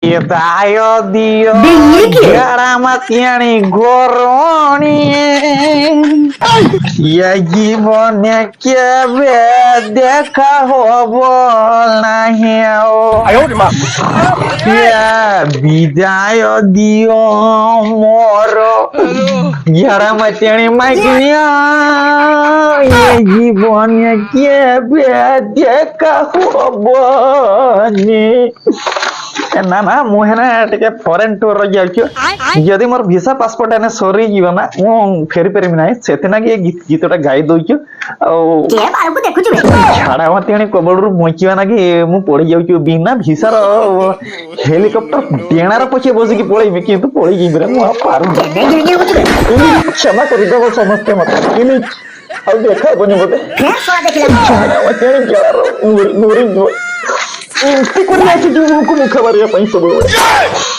Dayo dio garamatiani goroni ya জীবনে কেবে দেখা হবো নাহি বিদায় দিও মোর গারামাতিয়ানি মাইকিয়া জীবনে কেবে দেখা হবো নি ना ना मुझे ना टे फॉरेन टूर जदि मोर वीसा पासपोर्ट एने सरी जीवा ना मु फेरी पेरी ना सेते ना के गीतटा गाई दउ छ के बारबु देखु छ छाड़ा मतेणी कबड़ रु मोचिवा ना कि मु पड़ी जाउ छ बिना वीसा रो हेलीकॉप्टर डेणार पछे बसी कि पळई में किंतु पळई जी रे मु पारु क्षमा कर दो समस्त मत इनी अब देखा बनी बोले फेर सोला देखला छाड़ा मतेणी गेला रो मुरी मुरी इनसे कोणी याची जीव मुख मुख मारिया पाहिजे